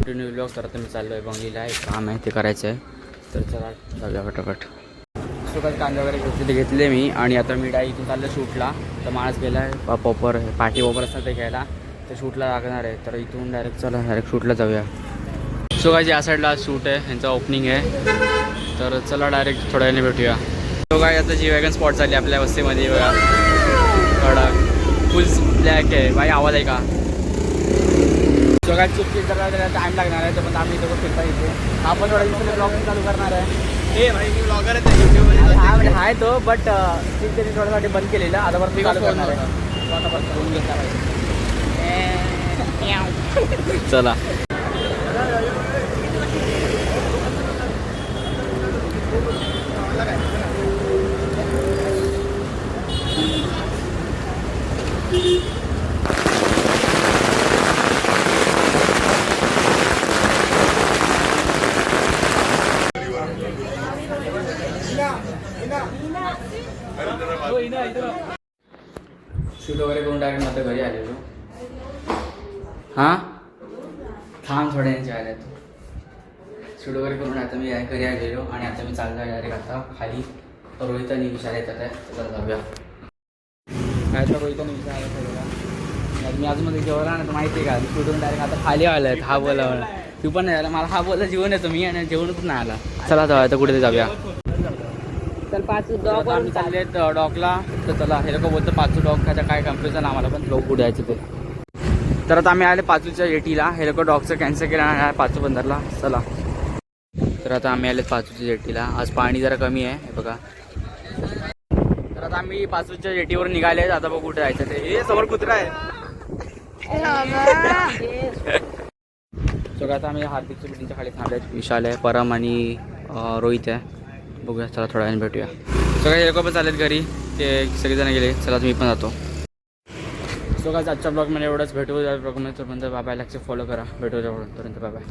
Continue vlog. तर आता मी चाललो आहे बंगलीला, एक काम आहे ते करायचं आहे. तर चला जाऊया फटाफट. सुकात कांदे वगैरे घेतले मी आणि आता मी इथून चाललं शूटला. तर माणूस गेला आहे पॉपर पाठी वॉपर असतात ते घ्यायला, तर शूटला लागणार आहे. तर इथून डायरेक्ट चला डायरेक्ट शूटला जाऊया. सुकाची या साईडला शूट आहे, ह्यांचं ओपनिंग आहे. तर चला डायरेक्ट थोड्या वेळाने भेटूया. सुका आता जी वॅगन स्पॉट झाली आपल्या वस्तीमध्ये बघा, कडक फुल ब्लॅक आहे बाई. आवाज आहे का? सुका चुकी जरा टाईम लागणार आहे, तर पण आम्ही इथं फिरता येते. आपण थोड्या दिवसाला ब्लॉगिंग चालू करणार आहे. हे भाई मी ब्लॉगरच आहे यूट्यूबवर. हा म्हणजे आहे तो, बट त्यांनी थोड्यासाठी बंद केलेलं, आता परत चालू करणार आहे. आता परत फोन घेणार आहे. चला शूट वगैरे करून डायरेक्ट आता घरी आलेलो. हां थांब थोड्या यांचे आले. शूट वगैरे करून आता मी घरी आलेलो आणि आता मी चाललो आहे डायरेक्ट आता खाली. रोहित आणि विशाल येतात आहे, तर जाऊया. काय तर रोहित आणि विशाल आला सगळं. मी अजूनमध्ये जेवला ना, तर माहिती आहे का, शूटवरून डायरेक्ट आता खाली आलं आहे. हा बोला तू पण नाही आला, मला हा बोला जेवण येतो मी आणि जेवणच नाही आला. चला जाऊया आता कुठे जाऊया. तर 5 डॉग आम्ही चालले आहेत डॉगला. तर चला हे लोक बोलतं 5 डॉग खायचं काय कन्फ्युजन आम्हाला, पण लोक कुठे यायचं ते. तर आता आम्ही आले 5च्या जेटीला. हे लोक डॉगचं कॅन्सल केलं आहे 5 बंदरला. चला तर आता आम्ही आले 5च्या जेटीला. आज पाणी जरा कमी आहे हे बघा. तर आता आम्ही 5च्या जेटीवर निघाले. आता बघ कुठे जायचं ते. हे समोर कुत्रा आहे. सगळं आता आम्ही हार्दिकच्या बिल्डिंगच्या खाली थांबलेत. विशाल आहे, परम आणि रोहित आहे. बघूया चला थोड्या वेळाने भेटूया. सगळे हे लोक पण चालेत घरी, ते सगळेजण गेले. चला मी पण जातो. सो काय आजच्या ब्लॉगमध्ये एवढंच. भेटू ब्लॉगमध्ये. तोपर्यंत बाय बाय. लक्ष फॉलो करा. भेटू त्यापर्यंत बाय बाय.